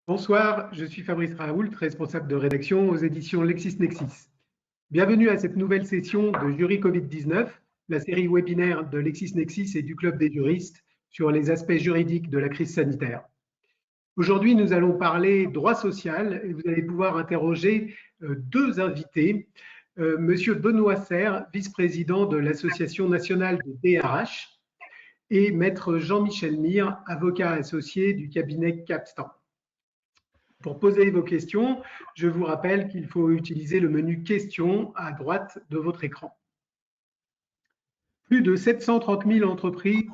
Bonsoir, je suis Fabrice Raoult, responsable de rédaction aux éditions LexisNexis. Bienvenue à cette nouvelle session de Jury Covid-19, la série webinaire de LexisNexis et du Club des juristes sur les aspects juridiques de la crise sanitaire. Aujourd'hui, nous allons parler droit social et vous allez pouvoir interroger deux invités. Monsieur Benoît Serre, vice-président de l'Association nationale des DRH, et Maître Jean-Michel Mire, avocat associé du cabinet Capstan. Pour poser vos questions, je vous rappelle qu'il faut utiliser le menu questions à droite de votre écran. Plus de 730 000 entreprises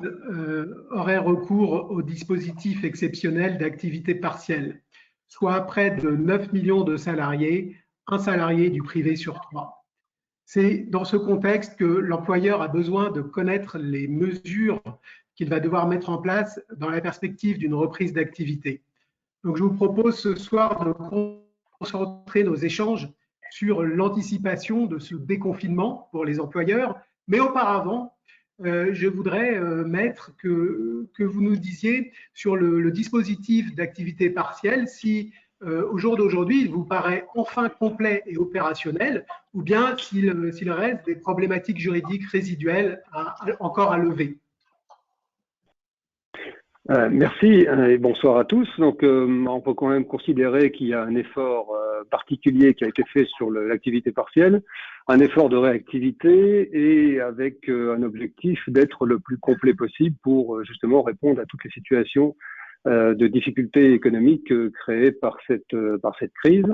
auraient recours au dispositif exceptionnel d'activité partielle, soit près de 9 millions de salariés, un salarié du privé sur trois. C'est dans ce contexte que l'employeur a besoin de connaître les mesures qu'il va devoir mettre en place dans la perspective d'une reprise d'activité. Donc, je vous propose ce soir de concentrer nos échanges sur l'anticipation de ce déconfinement pour les employeurs. Mais auparavant, je voudrais, Maître, que vous nous disiez sur le dispositif d'activité partielle, si au jour d'aujourd'hui, il vous paraît enfin complet et opérationnel, ou bien s'il reste des problématiques juridiques résiduelles encore à lever. Merci et bonsoir à tous. Donc, on peut quand même considérer qu'il y a un effort particulier qui a été fait sur l'activité partielle, un effort de réactivité et avec un objectif d'être le plus complet possible pour justement répondre à toutes les situations de difficultés économiques créées par cette crise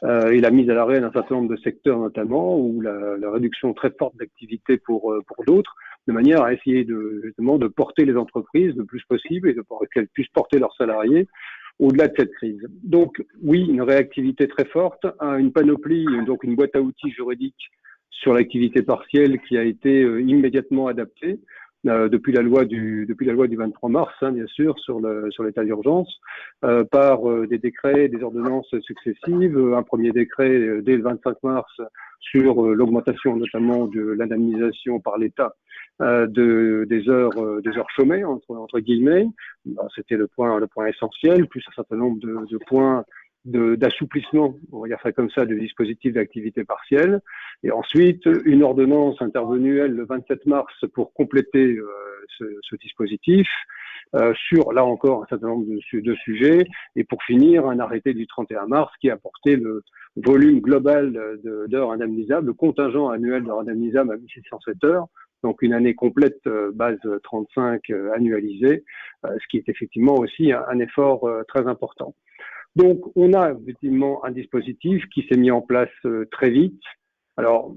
et la mise à l'arrêt d'un certain nombre de secteurs notamment, ou la réduction très forte d'activité pour d'autres, de manière à essayer justement de porter les entreprises le plus possible et qu'elles puissent porter leurs salariés au-delà de cette crise. Donc oui, une réactivité très forte, une panoplie, donc une boîte à outils juridique sur l'activité partielle qui a été immédiatement adaptée depuis la loi du 23 mars, bien sûr, sur l'état d'urgence, par des décrets, des ordonnances successives, un premier décret dès le 25 mars sur l'augmentation notamment de l'indemnisation par l'État des heures chômées entre guillemets. C'était le point essentiel, plus un certain nombre de points d'assouplissement, on va dire ça comme ça, du dispositif d'activité partielle. Et ensuite, une ordonnance intervenue, elle, le 27 mars pour compléter ce dispositif, sur, là encore, un certain nombre de sujets. Et pour finir, un arrêté du 31 mars qui a porté le volume global d'heures indemnisables, le contingent annuel d'heures indemnisables à 1607 heures. Donc une année complète, base 35 annualisée, ce qui est effectivement aussi un effort très important. Donc, on a effectivement un dispositif qui s'est mis en place très vite. Alors,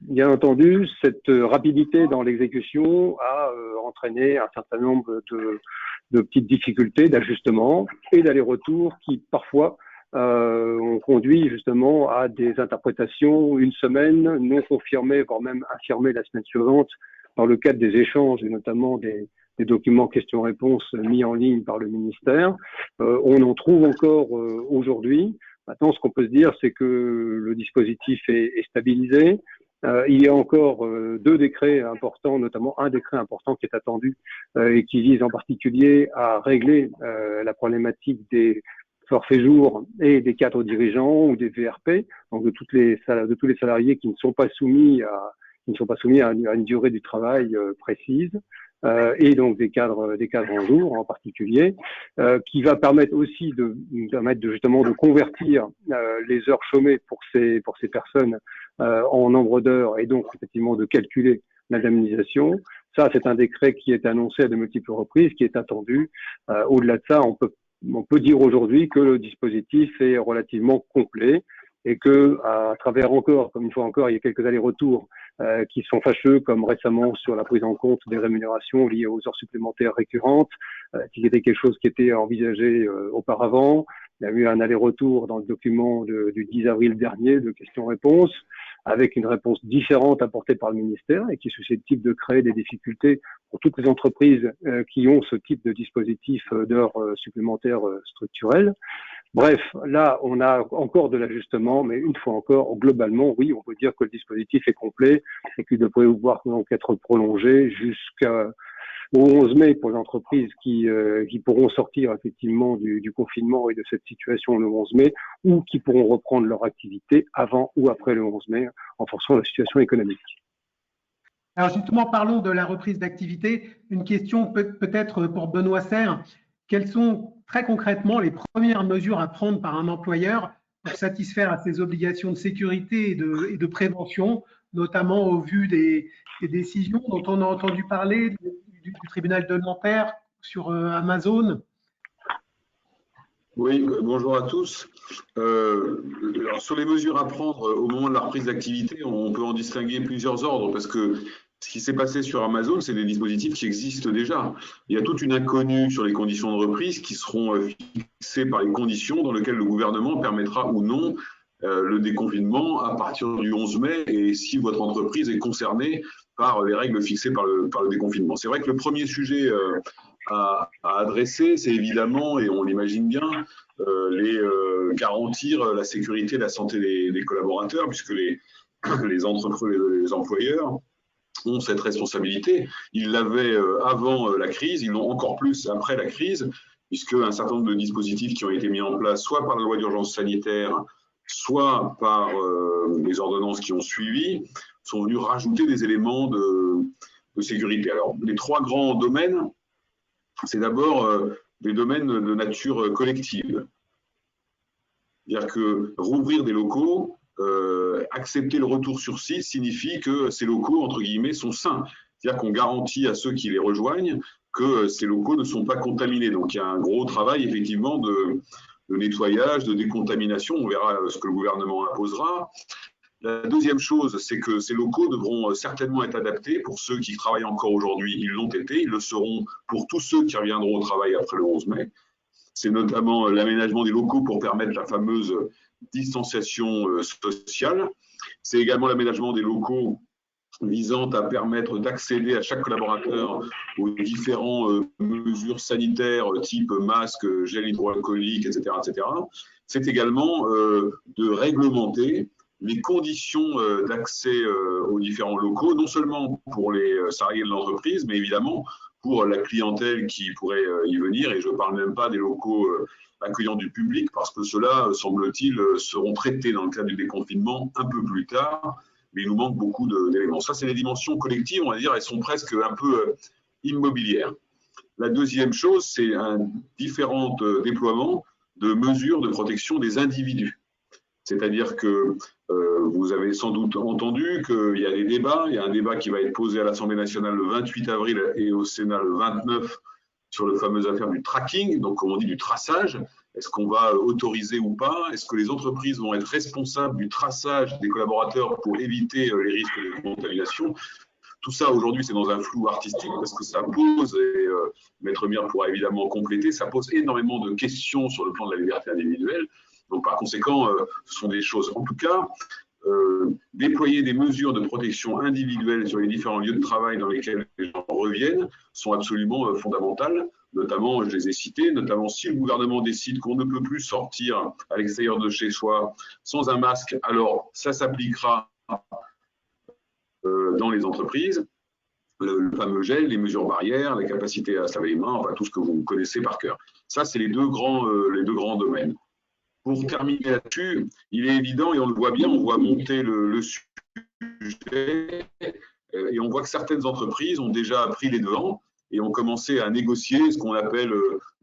bien entendu, cette rapidité dans l'exécution a entraîné un certain nombre de petites difficultés d'ajustement et d'aller-retour qui, parfois, ont conduit justement à des interprétations une semaine non confirmées, voire même infirmées la semaine suivante, dans le cadre des échanges et notamment des documents questions-réponses mis en ligne par le ministère. On en trouve encore aujourd'hui. Maintenant, ce qu'on peut se dire, c'est que le dispositif est stabilisé. Il y a encore deux décrets importants, notamment un décret important qui est attendu et qui vise en particulier à régler la problématique des forfaits jours et des cadres dirigeants ou des VRP, donc de tous les salariés qui ne sont pas soumis à une durée du travail précise. Et donc des cadres en jour en particulier, qui va permettre aussi justement de convertir les heures chômées pour ces personnes en nombre d'heures et donc effectivement de calculer l'indemnisation. Ça, c'est un décret qui est annoncé à de multiples reprises, qui est attendu. Au-delà de ça, on peut dire aujourd'hui que le dispositif est relativement complet et que, à travers encore, comme une fois encore, il y a quelques allers-retours qui sont fâcheux, comme récemment sur la prise en compte des rémunérations liées aux heures supplémentaires récurrentes, qui était quelque chose qui était envisagé auparavant. Il y a eu un aller-retour dans le document du 10 avril dernier de questions-réponses, avec une réponse différente apportée par le ministère et qui est susceptible de créer des difficultés pour toutes les entreprises qui ont ce type de dispositif d'heures supplémentaires structurelles. Bref, là, on a encore de l'ajustement, mais une fois encore, globalement, oui, on peut dire que le dispositif est complet et qu'il devrait pouvoir donc être prolongé au 11 mai pour les entreprises qui pourront sortir effectivement du confinement et de cette situation le 11 mai, ou qui pourront reprendre leur activité avant ou après le 11 mai, en fonction de la situation économique. Alors justement, parlons de la reprise d'activité. Une question peut-être pour Benoît Serre. Quelles sont très concrètement les premières mesures à prendre par un employeur pour satisfaire à ses obligations de sécurité et de prévention, notamment au vu des décisions dont on a entendu parler du tribunal de Nanterre sur Amazon? Oui, bonjour à tous. Alors sur les mesures à prendre au moment de la reprise d'activité, on peut en distinguer plusieurs ordres parce que ce qui s'est passé sur Amazon, c'est des dispositifs qui existent déjà. Il y a toute une inconnue sur les conditions de reprise qui seront fixées par les conditions dans lesquelles le gouvernement permettra ou non le déconfinement à partir du 11 mai et si votre entreprise est concernée par les règles fixées par le déconfinement. C'est vrai que le premier sujet à adresser, c'est évidemment, et on l'imagine bien, garantir la sécurité et la santé des collaborateurs, puisque les entreprises, les employeurs ont cette responsabilité. Ils l'avaient avant la crise, ils l'ont encore plus après la crise, puisque un certain nombre de dispositifs qui ont été mis en place, soit par la loi d'urgence sanitaire, soit par les ordonnances qui ont suivi, sont venus rajouter des éléments de sécurité. Alors, les trois grands domaines, c'est d'abord des domaines de nature collective. C'est-à-dire que rouvrir des locaux, accepter le retour sur site signifie que ces locaux, entre guillemets, sont sains. C'est-à-dire qu'on garantit à ceux qui les rejoignent que ces locaux ne sont pas contaminés. Donc il y a un gros travail effectivement de nettoyage, de décontamination. On verra ce que le gouvernement imposera. La deuxième chose, c'est que ces locaux devront certainement être adaptés. Pour ceux qui travaillent encore aujourd'hui, ils l'ont été. Ils le seront pour tous ceux qui reviendront au travail après le 11 mai. C'est notamment l'aménagement des locaux pour permettre la fameuse distanciation sociale. C'est également l'aménagement des locaux visant à permettre d'accéder à chaque collaborateur aux différentes mesures sanitaires type masque, gel hydroalcoolique, etc. etc. C'est également de réglementer les conditions d'accès aux différents locaux, non seulement pour les salariés de l'entreprise, mais évidemment pour la clientèle qui pourrait y venir. Et je ne parle même pas des locaux accueillant du public, parce que ceux-là, semble-t-il, seront traités dans le cadre du déconfinement un peu plus tard, mais il nous manque beaucoup d'éléments. Ça, c'est les dimensions collectives, on va dire, elles sont presque un peu immobilières. La deuxième chose, c'est un différent déploiement de mesures de protection des individus. C'est-à-dire que vous avez sans doute entendu qu'il y a des débats. Il y a un débat qui va être posé à l'Assemblée nationale le 28 avril et au Sénat le 29 sur la fameuse affaire du tracking, donc comme on dit du traçage. Est-ce qu'on va autoriser ou pas? Est-ce que les entreprises vont être responsables du traçage des collaborateurs pour éviter les risques de contamination? Tout ça, aujourd'hui, c'est dans un flou artistique parce que ça pose, et Maître Mir pourra évidemment compléter, ça pose énormément de questions sur le plan de la liberté individuelle. Donc, par conséquent, ce sont des choses, en tout cas, déployer des mesures de protection individuelle sur les différents lieux de travail dans lesquels les gens reviennent sont absolument fondamentales. Notamment, je les ai cités, notamment si le gouvernement décide qu'on ne peut plus sortir à l'extérieur de chez soi sans un masque, alors ça s'appliquera dans les entreprises. Le fameux gel, les mesures barrières, la capacité à se laver les mains, enfin tout ce que vous connaissez par cœur. Ça, c'est les deux grands domaines. Pour terminer là-dessus, il est évident, et on le voit bien, on voit monter le sujet, et on voit que certaines entreprises ont déjà pris les devants et ont commencé à négocier ce qu'on appelle,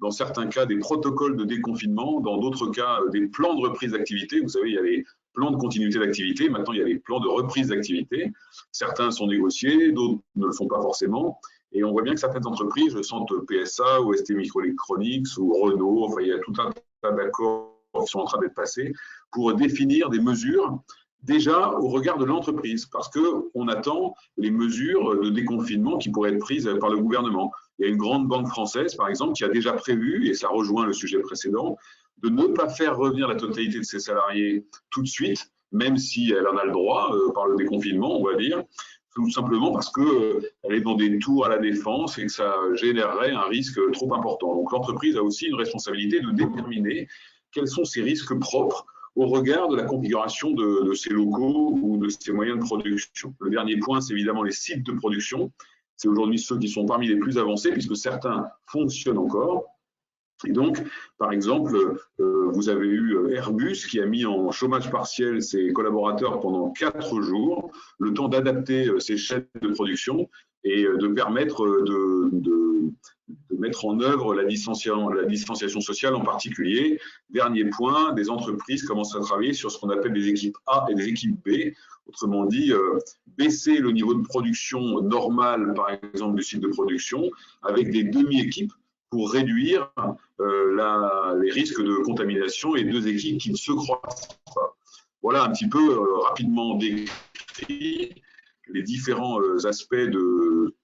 dans certains cas, des protocoles de déconfinement, dans d'autres cas, des plans de reprise d'activité. Vous savez, il y a les plans de continuité d'activité, maintenant il y a les plans de reprise d'activité. Certains sont négociés, d'autres ne le sont pas forcément. Et on voit bien que certaines entreprises, je sens PSA ou ST Microelectronics ou Renault, enfin il y a tout un tas d'accords qui sont en train d'être passés pour définir des mesures déjà au regard de l'entreprise, parce qu'on attend les mesures de déconfinement qui pourraient être prises par le gouvernement. Il y a une grande banque française, par exemple, qui a déjà prévu, et ça rejoint le sujet précédent, de ne pas faire revenir la totalité de ses salariés tout de suite, même si elle en a le droit par le déconfinement, on va dire, tout simplement parce qu'elle est dans des tours à la défense et que ça générerait un risque trop important. Donc l'entreprise a aussi une responsabilité de déterminer quels sont ces risques propres au regard de la configuration de ces locaux ou de ces moyens de production. Le dernier point, c'est évidemment les sites de production. c'est aujourd'hui ceux qui sont parmi les plus avancés, puisque certains fonctionnent encore. Et donc, par exemple, vous avez eu Airbus qui a mis en chômage partiel ses collaborateurs pendant 4 jours, le temps d'adapter ses chaînes de production et de permettre de mettre en œuvre la distanciation sociale en particulier. Dernier point, des entreprises commencent à travailler sur ce qu'on appelle des équipes A et des équipes B. Autrement dit, baisser le niveau de production normal, par exemple, du site de production, avec des demi-équipes pour réduire les risques de contamination et 2 équipes qui ne se croisent pas. Voilà un petit peu rapidement décrit les différents aspects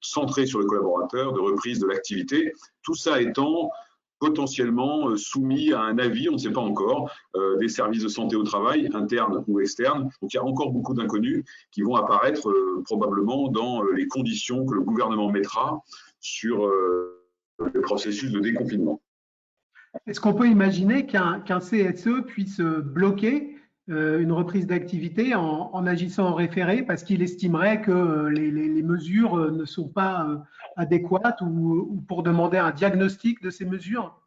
centrés sur le collaborateur, de reprise de l'activité, tout ça étant potentiellement soumis à un avis, on ne sait pas encore, des services de santé au travail, internes ou externes. Donc il y a encore beaucoup d'inconnus qui vont apparaître probablement dans les conditions que le gouvernement mettra sur le processus de déconfinement. Est-ce qu'on peut imaginer qu'un CSE puisse bloquer une reprise d'activité en agissant en référé parce qu'il estimerait que les mesures ne sont pas adéquates ou pour demander un diagnostic de ces mesures?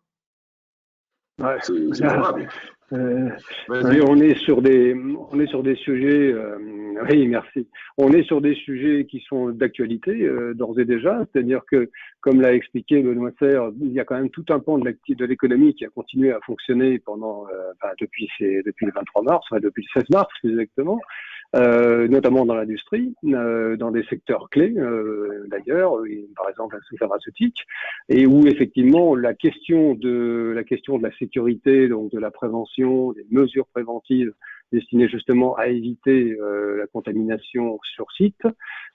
Ouais. C'est probable. On est sur des sujets, oui, merci. On est sur des sujets qui sont d'actualité d'ores et déjà, c'est-à-dire que, comme l'a expliqué Benoît Serre, il y a quand même tout un pan de l'économie qui a continué à fonctionner pendant, depuis le 23 mars, depuis le 16 mars plus exactement. Notamment dans l'industrie, dans des secteurs clés d'ailleurs, par exemple la pharmaceutique, et où effectivement la question de la sécurité, donc de la prévention, des mesures préventives destinées justement à éviter la contamination sur site,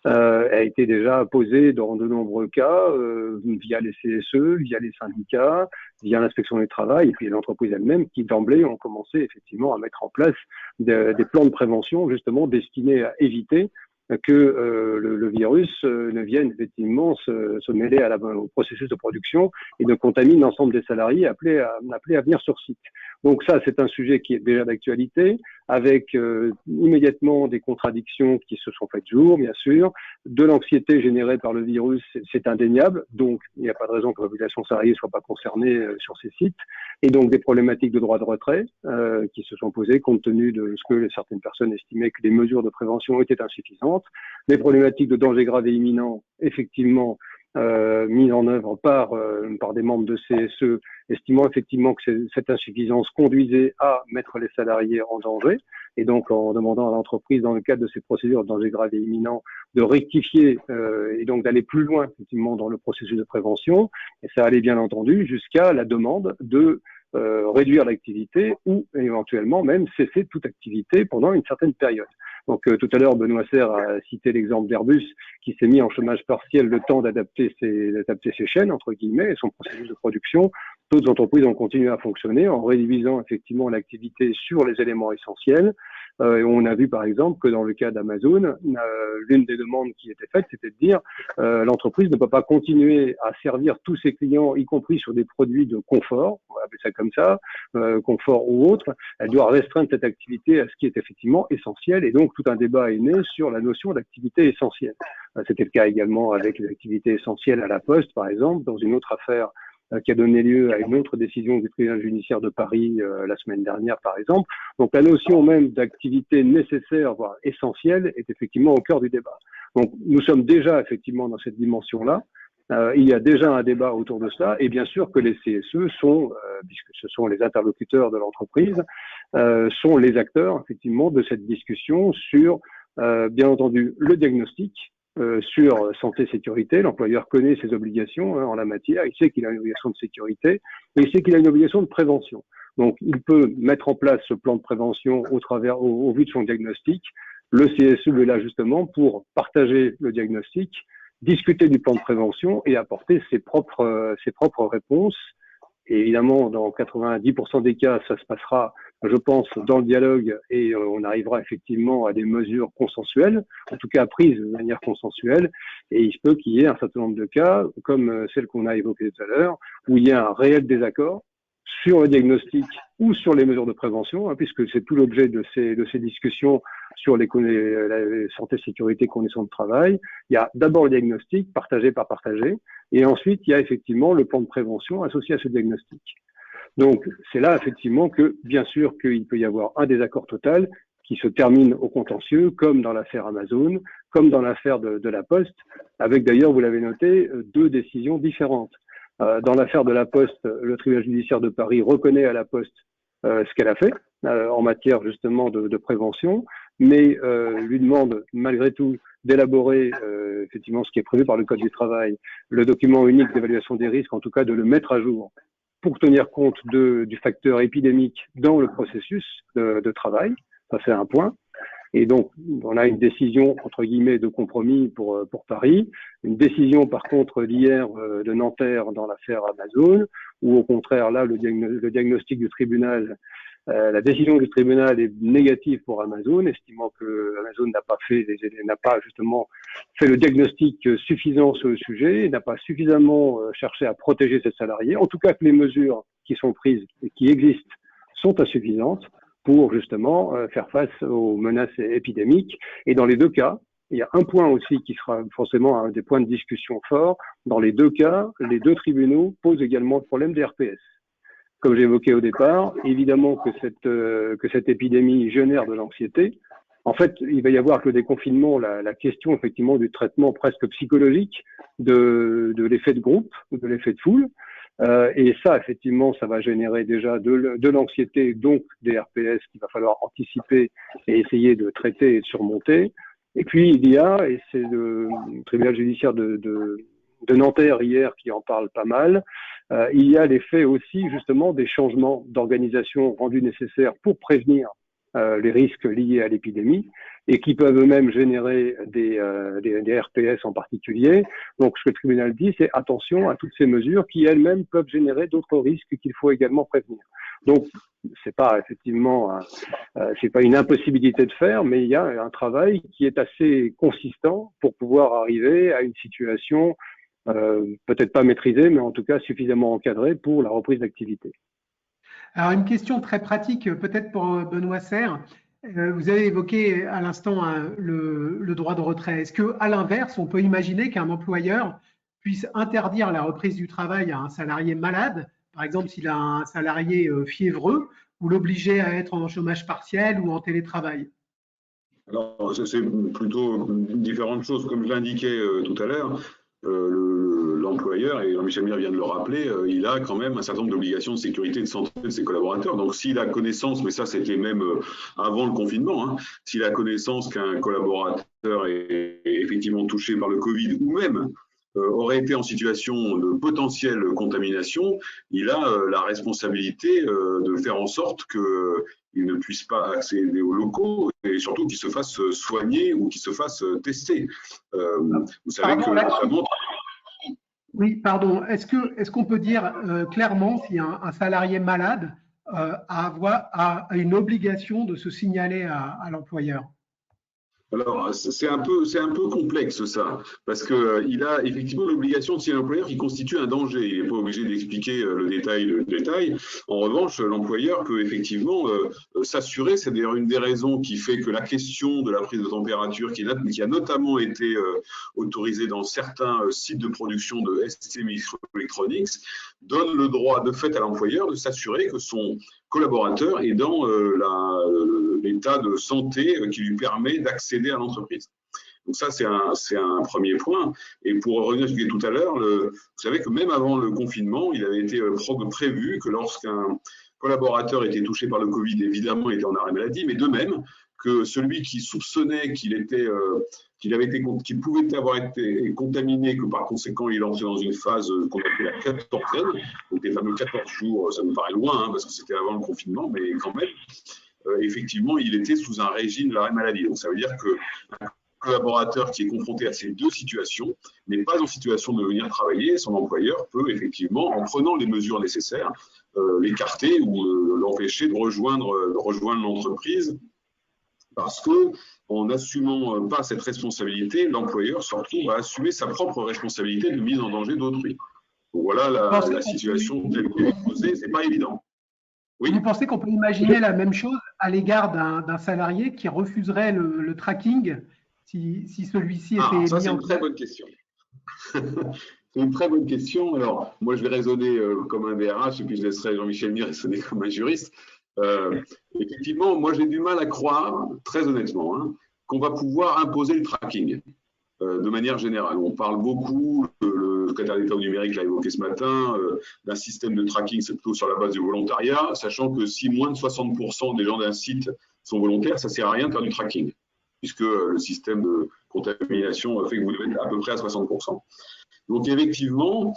a été déjà posée dans de nombreux cas via les CSE, via les syndicats, via l'inspection du travail et puis les entreprises elles-mêmes qui d'emblée ont commencé effectivement à mettre en place des plans de prévention justement destinés à éviter que le virus ne vienne effectivement se mêler au processus de production et ne contamine l'ensemble des salariés appelés à venir sur site. Donc ça, c'est un sujet qui est déjà d'actualité, avec immédiatement des contradictions qui se sont faites jour, bien sûr, de l'anxiété générée par le virus, c'est indéniable, donc il n'y a pas de raison que la population salariée ne soit pas concernée sur ces sites, et donc des problématiques de droit de retrait qui se sont posées compte tenu de ce que certaines personnes estimaient que les mesures de prévention étaient insuffisantes, des problématiques de danger grave et imminent, effectivement, mise en œuvre par des membres de CSE, estimant effectivement que cette insuffisance conduisait à mettre les salariés en danger, et donc en demandant à l'entreprise, dans le cadre de ces procédures de danger grave et imminent, de rectifier et donc d'aller plus loin effectivement dans le processus de prévention, et ça allait bien entendu jusqu'à la demande de réduire l'activité ou éventuellement même cesser toute activité pendant une certaine période. Donc tout à l'heure, Benoît Serre a cité l'exemple d'Airbus qui s'est mis en chômage partiel le temps d'adapter ses chaînes, entre guillemets, et son processus de production. D'autres entreprises ont continué à fonctionner en réduisant effectivement l'activité sur les éléments essentiels. Et on a vu par exemple que dans le cas d'Amazon, l'une des demandes qui était faite, c'était de dire l'entreprise ne peut pas continuer à servir tous ses clients, y compris sur des produits de confort, on va appeler ça comme ça, confort ou autre. Elle doit restreindre cette activité à ce qui est effectivement essentiel. Et donc tout un débat est né sur la notion d'activité essentielle. C'était le cas également avec les activités essentielles à la Poste, par exemple, dans une autre affaire qui a donné lieu à une autre décision du tribunal judiciaire de Paris la semaine dernière, par exemple. Donc la notion même d'activité nécessaire, voire essentielle, est effectivement au cœur du débat. Donc nous sommes déjà effectivement dans cette dimension-là. Il y a déjà un débat autour de cela, et bien sûr que les CSE sont, puisque ce sont les interlocuteurs de l'entreprise, sont les acteurs effectivement de cette discussion sur, bien entendu, le diagnostic, sur santé-sécurité. L'employeur connaît ses obligations en la matière, il sait qu'il a une obligation de sécurité, et il sait qu'il a une obligation de prévention. Donc il peut mettre en place ce plan de prévention au vu de son diagnostic. Le CSE est là justement pour partager le diagnostic, discuter du plan de prévention et apporter ses propres réponses. Et évidemment, dans 90% des cas, ça se passera, je pense, dans le dialogue et on arrivera effectivement à des mesures consensuelles, en tout cas prises de manière consensuelle. Et il se peut qu'il y ait un certain nombre de cas, comme celle qu'on a évoquée tout à l'heure, où il y a un réel désaccord sur le diagnostic ou sur les mesures de prévention, hein, puisque c'est tout l'objet de ces discussions sur la santé, sécurité, conditions de travail. Il y a d'abord le diagnostic, partagé par partagé, et ensuite il y a effectivement le plan de prévention associé à ce diagnostic. Donc c'est là effectivement que, bien sûr, qu'il peut y avoir un désaccord total qui se termine au contentieux, comme dans l'affaire Amazon, comme dans l'affaire de la Poste, avec d'ailleurs, vous l'avez noté, 2 décisions différentes. Dans l'affaire de la Poste, le tribunal judiciaire de Paris reconnaît à la Poste ce qu'elle a fait en matière justement de prévention, mais lui demande malgré tout d'élaborer effectivement ce qui est prévu par le Code du travail, le document unique d'évaluation des risques, en tout cas de le mettre à jour pour tenir compte du facteur épidémique dans le processus de travail. Ça, c'est un point. Et donc, on a une décision, entre guillemets, de compromis pour Paris. Une décision, par contre, d'hier de Nanterre dans l'affaire Amazon, où au contraire, là, le diagnostic du tribunal, la décision du tribunal est négative pour Amazon, estimant que Amazon n'a pas justement fait le diagnostic suffisant sur le sujet, n'a pas suffisamment cherché à protéger ses salariés. En tout cas, que les mesures qui sont prises et qui existent sont insuffisantes pour justement faire face aux menaces épidémiques. Et dans les 2 cas, il y a un point aussi qui sera forcément un des points de discussion forts. Dans les 2 cas, les 2 tribunaux posent également le problème des RPS. Comme j'évoquais au départ, évidemment que cette épidémie génère de l'anxiété. En fait, il va y avoir que le déconfinement, la question effectivement du traitement presque psychologique de l'effet de groupe, de l'effet de foule. Et ça, effectivement, ça va générer déjà de l'anxiété, donc des RPS qu'il va falloir anticiper et essayer de traiter et de surmonter. Et puis, il y a, et c'est le tribunal judiciaire de Nanterre hier qui en parle pas mal, il y a l'effet aussi, justement, des changements d'organisation rendus nécessaires pour prévenir les risques liés à l'épidémie et qui peuvent eux-mêmes générer des RPS en particulier. Donc, ce que le tribunal dit, c'est attention à toutes ces mesures qui elles-mêmes peuvent générer d'autres risques qu'il faut également prévenir. Donc, c'est pas effectivement, c'est pas une impossibilité de faire, mais il y a un travail qui est assez consistant pour pouvoir arriver à une situation peut-être pas maîtrisée, mais en tout cas suffisamment encadrée pour la reprise d'activité. Alors, une question très pratique, peut-être pour Benoît Serre. Vous avez évoqué à l'instant le droit de retrait. Est-ce qu'à l'inverse, on peut imaginer qu'un employeur puisse interdire la reprise du travail à un salarié malade, par exemple s'il a un salarié fiévreux, ou l'obliger à être en chômage partiel ou en télétravail? Alors, c'est plutôt différentes choses. Comme je l'indiquais tout à l'heure, l'employeur, et Jean-Michel Mir vient de le rappeler, il a quand même un certain nombre d'obligations de sécurité et de santé de ses collaborateurs. Donc s'il a connaissance, mais ça c'était même avant le confinement, hein, s'il a connaissance qu'un collaborateur est effectivement touché par le Covid ou même aurait été en situation de potentielle contamination, il a la responsabilité de faire en sorte qu'il ne puisse pas accéder aux locaux et surtout qu'il se fasse soigner ou qu'il se fasse tester. Vous savez que notamment… Oui, pardon. Est-ce qu'on peut dire clairement si un salarié malade a une obligation de se signaler à l'employeur? Alors, c'est un peu complexe ça, parce qu'il a effectivement l'obligation de signaler à l'employeur qui constitue un danger. Il n'est pas obligé d'expliquer le détail. En revanche, l'employeur peut effectivement s'assurer, c'est d'ailleurs une des raisons qui fait que la question de la prise de température, qui a notamment été autorisée dans certains sites de production de ST Microelectronics, donne le droit de fait à l'employeur de s'assurer que son collaborateur est dans l'état de santé qui lui permet d'accéder à l'entreprise. Donc ça, c'est un premier point. Et pour revenir à ce que je disais tout à l'heure, vous savez que même avant le confinement, il avait été prévu que lorsqu'un collaborateur était touché par le Covid, évidemment, il était en arrêt maladie, mais de même que celui qui soupçonnait qu'il pouvait avoir été contaminé, que par conséquent il entrait dans une phase qu'on appelle la quatorzaine, donc les fameux 14 jours, ça me paraît loin, hein, parce que c'était avant le confinement, mais quand même, effectivement, il était sous un régime de l'arrêt maladie. Donc ça veut dire qu'un collaborateur qui est confronté à ces 2 situations n'est pas en situation de venir travailler, son employeur peut effectivement, en prenant les mesures nécessaires, l'écarter ou l'empêcher de rejoindre l'entreprise, parce qu'en n'assumant pas cette responsabilité, l'employeur se retrouve à assumer sa propre responsabilité de mise en danger d'autrui. Donc voilà la situation telle qu'elle est posée, c'est pas évident. Oui. Vous pensez qu'on peut imaginer la même chose à l'égard d'un salarié qui refuserait le tracking si celui-ci Ah, était ça, mis c'est en une très place? bonne question. C'est une très bonne question. Alors, moi, je vais raisonner comme un DRH et puis je laisserai Jean-Michel Mire raisonner comme un juriste. Euh, Effectivement, moi, j'ai du mal à croire, très honnêtement, hein, qu'on va pouvoir imposer le tracking de manière générale. On parle beaucoup, le secrétaire d'État au numérique l'a évoqué ce matin, d'un système de tracking, c'est plutôt sur la base du volontariat, sachant que si moins de 60% des gens d'un site sont volontaires, ça ne sert à rien de faire du tracking, puisque le système de contamination fait que vous devez être à peu près à 60%. Donc effectivement,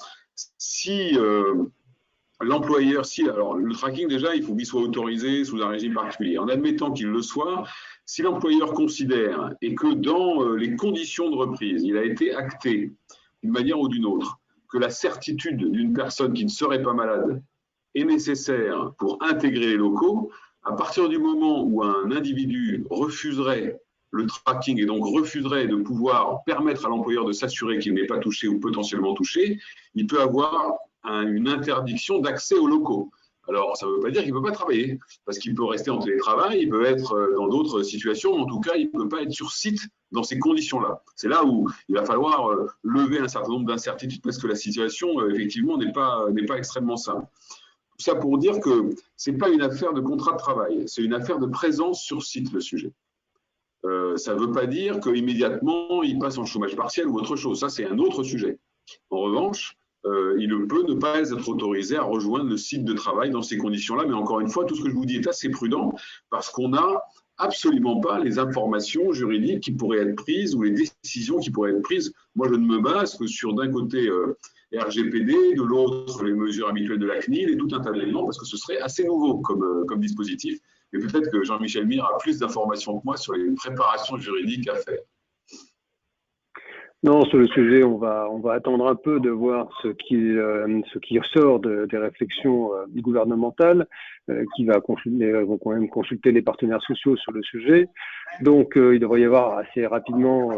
si l'employeur, alors le tracking déjà, il faut qu'il soit autorisé sous un régime particulier. En admettant qu'il le soit, si l'employeur considère et que dans les conditions de reprise, il a été acté d'une manière ou d'une autre que la certitude d'une personne qui ne serait pas malade est nécessaire pour intégrer les locaux, à partir du moment où un individu refuserait le tracking et donc refuserait de pouvoir permettre à l'employeur de s'assurer qu'il n'est pas touché ou potentiellement touché, il peut avoir une interdiction d'accès aux locaux. Alors, ça ne veut pas dire qu'il ne peut pas travailler, parce qu'il peut rester en télétravail, il peut être dans d'autres situations, mais en tout cas, il ne peut pas être sur site dans ces conditions-là. C'est là où il va falloir lever un certain nombre d'incertitudes, parce que la situation, effectivement, n'est pas extrêmement simple. Tout ça pour dire que ce n'est pas une affaire de contrat de travail, c'est une affaire de présence sur site, le sujet. Ça ne veut pas dire qu'immédiatement, il passe en chômage partiel ou autre chose. Ça, c'est un autre sujet. En revanche, il peut ne pas être autorisé à rejoindre le site de travail dans ces conditions-là. Mais encore une fois, tout ce que je vous dis est assez prudent parce qu'on n'a absolument pas les informations juridiques qui pourraient être prises ou les décisions qui pourraient être prises. Moi, je ne me base que sur, d'un côté, RGPD, de l'autre, les mesures habituelles de la CNIL et tout un tas d'éléments parce que ce serait assez nouveau comme dispositif. Mais peut-être que Jean-Michel Mire a plus d'informations que moi sur les préparations juridiques à faire. Non, sur le sujet, on va attendre un peu de voir ce qui ressort des réflexions gouvernementales qui vont quand même consulter les partenaires sociaux sur le sujet. Donc, il devrait y avoir assez rapidement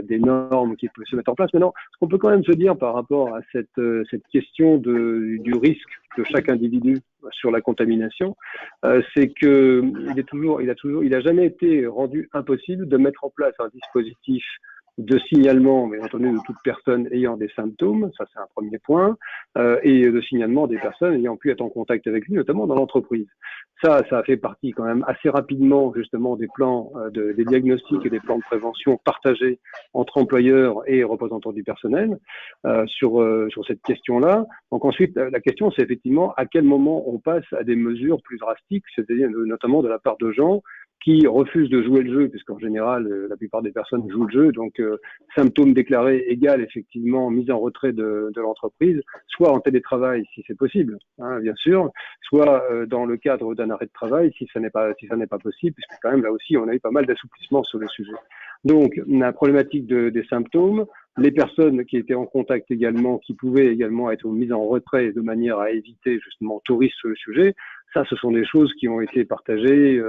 des normes qui peuvent se mettre en place. Maintenant, ce qu'on peut quand même se dire par rapport à cette question du risque de chaque individu sur la contamination, c'est que il a jamais été rendu impossible de mettre en place un dispositif de signalement, bien entendu, de toute personne ayant des symptômes, ça c'est un premier point, et de signalement des personnes ayant pu être en contact avec lui, notamment dans l'entreprise. Ça a fait partie quand même assez rapidement justement des plans, des diagnostics et des plans de prévention partagés entre employeurs et représentants du personnel sur cette question-là. Donc ensuite, la question c'est effectivement à quel moment on passe à des mesures plus drastiques, c'est-à-dire notamment de la part de gens qui refusent de jouer le jeu, puisqu'en général, la plupart des personnes jouent le jeu. Donc, symptômes déclarés égale effectivement mise en retrait de l'entreprise, soit en télétravail si c'est possible, hein, bien sûr, soit dans le cadre d'un arrêt de travail si ça n'est pas possible, puisque quand même là aussi on a eu pas mal d'assouplissements sur le sujet. Donc, la problématique des symptômes, les personnes qui étaient en contact également, qui pouvaient également être mises en retrait de manière à éviter justement tout risque sur le sujet. Ça, ce sont des choses qui ont été partagées,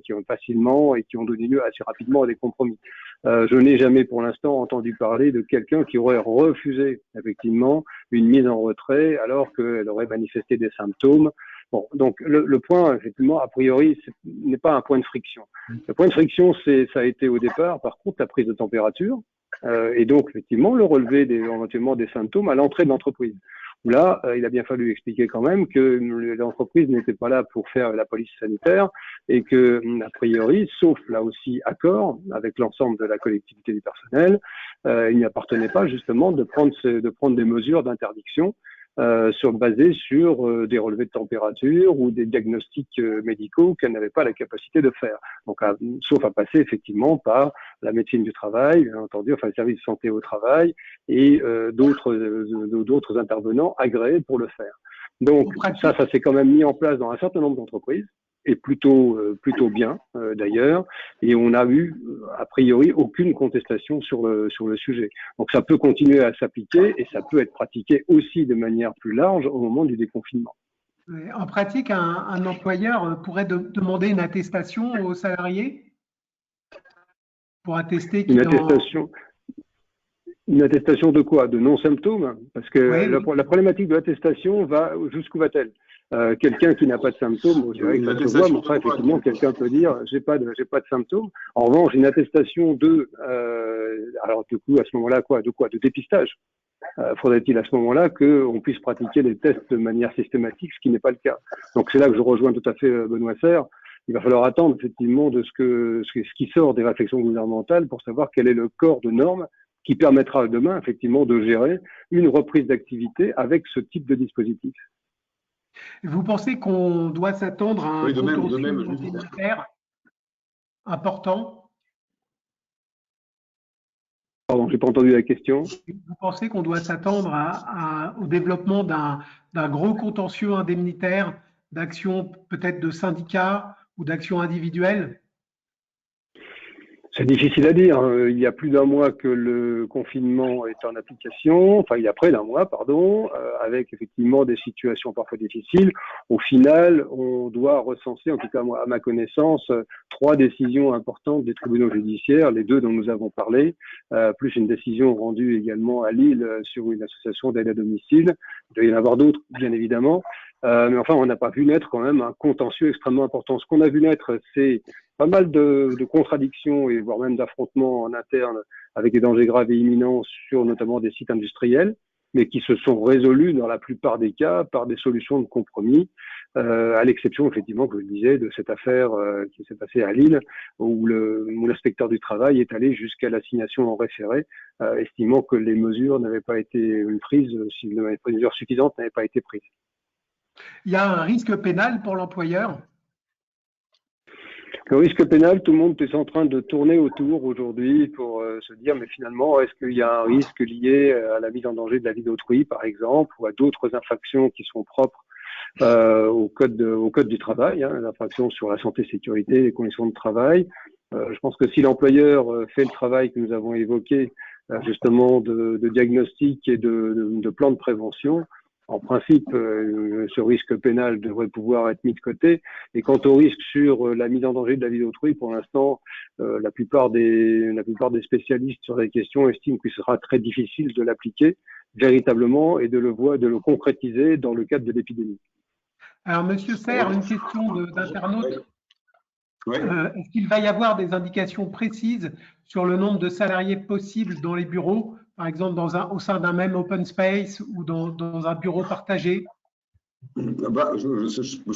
qui ont facilement et qui ont donné lieu assez rapidement à des compromis. Je n'ai jamais pour l'instant entendu parler de quelqu'un qui aurait refusé effectivement une mise en retrait alors qu'elle aurait manifesté des symptômes. Bon, donc le point, effectivement, a priori, n'est pas un point de friction. Le point de friction, ça a été au départ, par contre, la prise de température et donc, effectivement, le relevé éventuellement des symptômes à l'entrée de l'entreprise. Là, il a bien fallu expliquer quand même que l'entreprise n'était pas là pour faire la police sanitaire et que, a priori, sauf là aussi accord avec l'ensemble de la collectivité du personnel, il n'y appartenait pas justement de prendre des mesures d'interdiction basées sur des relevés de température ou des diagnostics médicaux qu'elle n'avait pas la capacité de faire. Donc, sauf à passer effectivement par la médecine du travail, bien entendu, enfin le service de santé au travail et d'autres intervenants agréés pour le faire. Donc ça s'est quand même mis en place dans un certain nombre d'entreprises et plutôt bien d'ailleurs, et on n'a eu a priori aucune contestation sur le sujet. Donc ça peut continuer à s'appliquer et ça peut être pratiqué aussi de manière plus large au moment du déconfinement. En pratique, un employeur pourrait demander une attestation aux salariés pour attester qu'il Une attestation de quoi? De non-symptômes? Parce que la problématique de l'attestation jusqu'où va-t-elle? Quelqu'un qui n'a pas de symptômes, c'est vrai que ça se voit, mais enfin, effectivement, quelqu'un peut dire j'ai pas de symptômes. En revanche, une attestation alors du coup, à ce moment-là, de dépistage. Faudrait-il à ce moment-là qu'on puisse pratiquer les tests de manière systématique, ce qui n'est pas le cas. Donc c'est là que je rejoins tout à fait Benoît Serre. Il va falloir attendre effectivement de ce qui sort des réflexions gouvernementales pour savoir quel est le corps de normes qui permettra demain effectivement de gérer une reprise d'activité avec ce type de dispositif. Vous pensez qu'on doit s'attendre à un contentieux indemnitaire important? Pardon, j'ai pas entendu la question. Vous pensez qu'on doit s'attendre au développement d'un gros contentieux indemnitaire, d'actions peut-être de syndicats ou d'actions individuelles? C'est difficile à dire. Il y a plus d'un mois que le confinement est en application, enfin il y a près d'un mois, pardon, avec effectivement des situations parfois difficiles. Au final, on doit recenser, en tout cas moi, à ma connaissance, 3 décisions importantes des tribunaux judiciaires, les 2 dont nous avons parlé, plus une décision rendue également à Lille sur une association d'aide à domicile. Il doit y en avoir d'autres, bien évidemment. Mais enfin, on n'a pas vu naître quand même un contentieux extrêmement important. Ce qu'on a vu naître, c'est pas mal de contradictions et voire même d'affrontements en interne avec des dangers graves et imminents sur notamment des sites industriels, mais qui se sont résolus dans la plupart des cas par des solutions de compromis, à l'exception effectivement, que je disais, de cette affaire qui s'est passée à Lille, où l'inspecteur du travail est allé jusqu'à l'assignation en référé, estimant que les mesures n'avaient pas été prises, si les mesures suffisantes n'avaient pas été prises. Il y a un risque pénal pour l'employeur? Le risque pénal, tout le monde est en train de tourner autour aujourd'hui pour se dire, mais finalement, est-ce qu'il y a un risque lié à la mise en danger de la vie d'autrui, par exemple, ou à d'autres infractions qui sont propres au code du travail, les infractions sur la santé, sécurité, les conditions de travail. Je pense que si l'employeur fait le travail que nous avons évoqué, justement de diagnostic et de plan de prévention, en principe, ce risque pénal devrait pouvoir être mis de côté. Et quant au risque sur la mise en danger de la vie d'autrui, pour l'instant, la plupart des spécialistes sur la question estiment qu'il sera très difficile de l'appliquer véritablement et de le concrétiser dans le cadre de l'épidémie. Alors, Monsieur Serre, une question d'internaute. Est-ce qu'il va y avoir des indications précises sur le nombre de salariés possibles dans les bureaux, par exemple au sein d'un même open space ou dans un bureau partagé? Je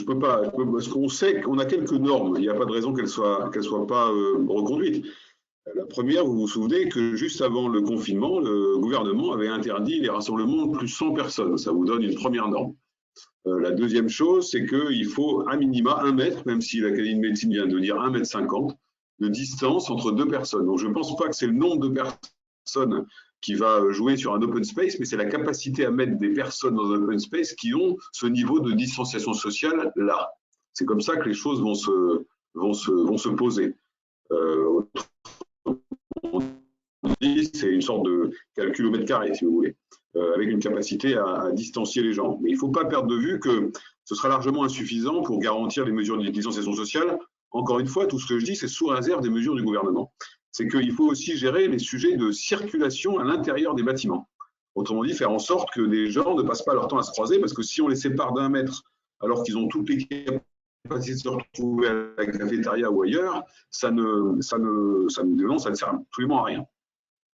peux pas, parce qu'on sait qu'on a quelques normes. Il n'y a pas de raison qu'elles soient pas reconduites. La première, vous vous souvenez que juste avant le confinement, le gouvernement avait interdit les rassemblements de plus de 100 personnes. Ça vous donne une première norme. La deuxième chose, c'est qu'il faut à minima 1 mètre, même si l'Académie de médecine vient de dire 1,50 m, de distance entre 2 personnes. Donc je ne pense pas que c'est le nombre de personnes qui va jouer sur un open space, mais c'est la capacité à mettre des personnes dans un open space qui ont ce niveau de distanciation sociale là. C'est comme ça que les choses vont se poser. C'est une sorte de calcul au mètre carré, si vous voulez, avec une capacité à distancier les gens. Mais il ne faut pas perdre de vue que ce sera largement insuffisant pour garantir les mesures de distanciation sociale. Encore une fois, tout ce que je dis, c'est sous réserve des mesures du gouvernement. C'est qu'il faut aussi gérer les sujets de circulation à l'intérieur des bâtiments. Autrement dit, faire en sorte que les gens ne passent pas leur temps à se croiser, parce que si on les sépare d'1 mètre alors qu'ils ont toutes les capacités de se retrouver à la cafétéria ou ailleurs, ça ne sert absolument à rien.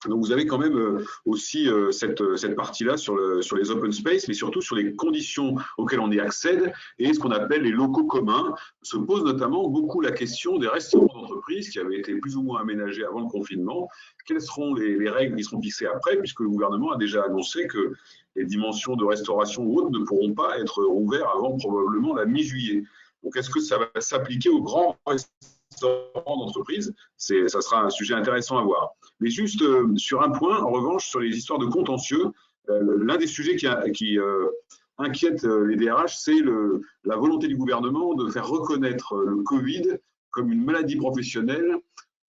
Donc vous avez quand même aussi cette partie-là sur les open space, mais surtout sur les conditions auxquelles on y accède et ce qu'on appelle les locaux communs. Se pose notamment beaucoup la question des restaurants d'entreprise qui avaient été plus ou moins aménagés avant le confinement. Quelles seront les règles qui seront fixées après, puisque le gouvernement a déjà annoncé que les dimensions de restauration ou autres ne pourront pas être ouvertes avant probablement la mi-juillet. Donc est-ce que ça va s'appliquer aux grands restaurants d'entreprise? Ça sera un sujet intéressant à voir. Mais juste sur un point, en revanche, sur les histoires de contentieux, l'un des sujets qui inquiète les DRH, c'est la volonté du gouvernement de faire reconnaître le Covid comme une maladie professionnelle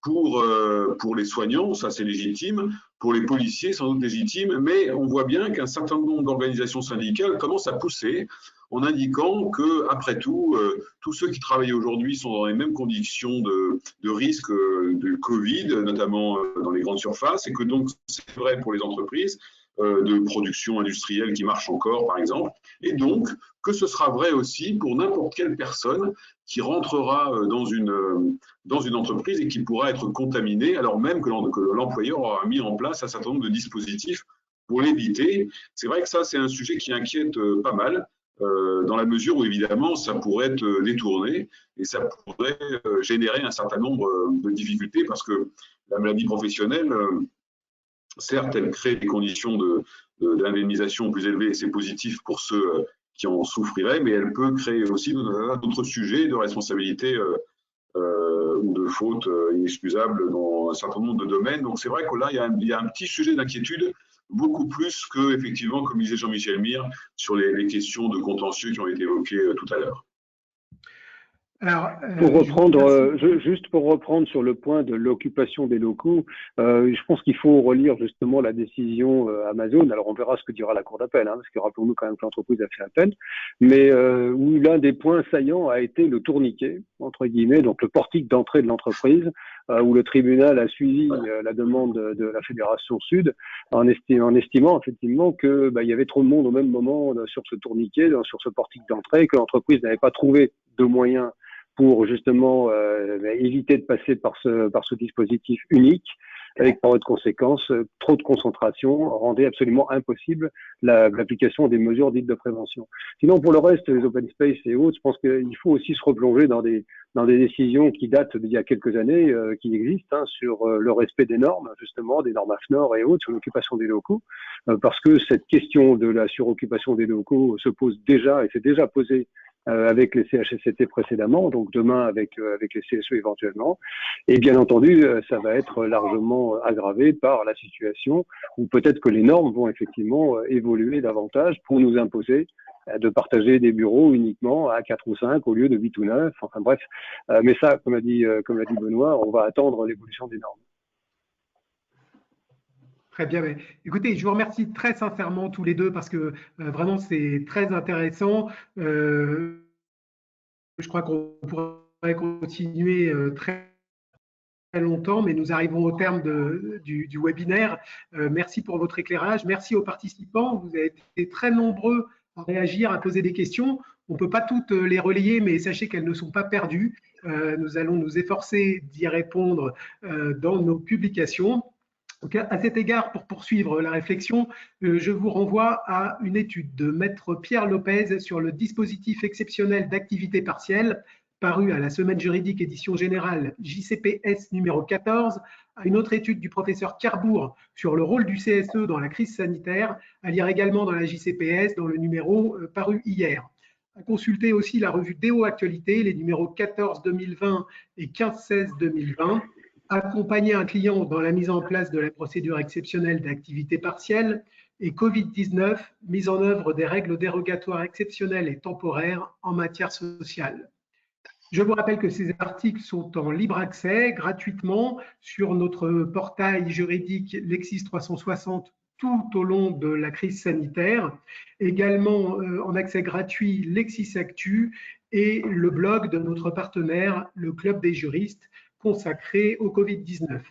pour les soignants, ça c'est légitime, pour les policiers, sans doute légitime, mais on voit bien qu'un certain nombre d'organisations syndicales commencent à pousser en indiquant que, après tout, tous ceux qui travaillent aujourd'hui sont dans les mêmes conditions de risque de Covid, notamment dans les grandes surfaces, et que donc c'est vrai pour les entreprises, de production industrielle qui marche encore, par exemple, et donc que ce sera vrai aussi pour n'importe quelle personne qui rentrera dans une entreprise et qui pourra être contaminée, alors même que l'employeur aura mis en place un certain nombre de dispositifs pour l'éviter. C'est vrai que ça, c'est un sujet qui inquiète pas mal, dans la mesure où, évidemment, ça pourrait être détourné et ça pourrait générer un certain nombre de difficultés parce que la maladie professionnelle, certes, elle crée des conditions d'indemnisation plus élevées et c'est positif pour ceux qui en souffriraient, mais elle peut créer aussi d'autres sujets de responsabilité ou de fautes inexcusables dans un certain nombre de domaines. Donc c'est vrai que là, il y a un petit sujet d'inquiétude, beaucoup plus que, effectivement, comme disait Jean-Michel Mir, sur les questions de contentieux qui ont été évoquées tout à l'heure. Alors, juste pour reprendre sur le point de l'occupation des locaux, je pense qu'il faut relire justement la décision Amazon. Alors on verra ce que dira la Cour d'appel, parce que rappelons-nous quand même que l'entreprise a fait appel, mais où l'un des points saillants a été le tourniquet, entre guillemets, donc le portique d'entrée de l'entreprise, où le tribunal a suivi la demande de la Fédération Sud en estimant effectivement que il y avait trop de monde au même moment sur ce tourniquet, sur ce portique d'entrée, que l'entreprise n'avait pas trouvé de moyens pour justement éviter de passer par ce dispositif unique, avec par de conséquences, trop de concentration rendait absolument impossible l'application des mesures dites de prévention. Sinon, pour le reste, les open space et autres, je pense qu'il faut aussi se replonger dans des décisions qui datent d'il y a quelques années, qui existent, sur le respect des normes, justement, des normes AFNOR et autres, sur l'occupation des locaux, parce que cette question de la suroccupation des locaux se pose déjà et s'est déjà posée avec les CHSCT précédemment, donc demain avec les CSE éventuellement. Et bien entendu, ça va être largement aggravé par la situation où peut-être que les normes vont effectivement évoluer davantage pour nous imposer de partager des bureaux uniquement à 4 ou 5 au lieu de 8 ou 9. Enfin bref, mais ça, comme l'a dit Benoît, on va attendre l'évolution des normes. Très bien. Mais, écoutez, je vous remercie très sincèrement tous les deux parce que vraiment c'est très intéressant. Je crois qu'on pourrait continuer très longtemps, mais nous arrivons au terme du webinaire. Merci pour votre éclairage. Merci aux participants. Vous avez été très nombreux à réagir, à poser des questions. On ne peut pas toutes les relayer, mais sachez qu'elles ne sont pas perdues. Nous allons nous efforcer d'y répondre dans nos publications. Donc, à cet égard, pour poursuivre la réflexion, je vous renvoie à une étude de Maître Pierre Lopez sur le dispositif exceptionnel d'activité partielle, paru à la Semaine juridique édition générale JCPS numéro 14, à une autre étude du professeur Carbour sur le rôle du CSE dans la crise sanitaire, à lire également dans la JCPS dans le numéro paru hier. À consulter aussi la revue Déo Actualité, les numéros 14-2020 et 15-16-2020, accompagner un client dans la mise en place de la procédure exceptionnelle d'activité partielle et Covid-19, mise en œuvre des règles dérogatoires exceptionnelles et temporaires en matière sociale. Je vous rappelle que ces articles sont en libre accès gratuitement sur notre portail juridique Lexis 360 tout au long de la crise sanitaire, également en accès gratuit Lexis Actu et le blog de notre partenaire, le Club des juristes, consacré au Covid-19.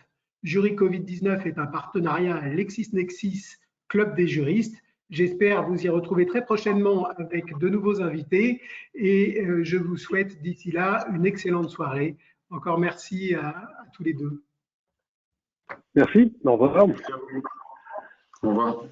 Jury Covid-19 est un partenariat LexisNexis, Club des juristes. J'espère vous y retrouver très prochainement avec de nouveaux invités et je vous souhaite d'ici là une excellente soirée. Encore merci à tous les deux. Merci, au revoir. Au revoir.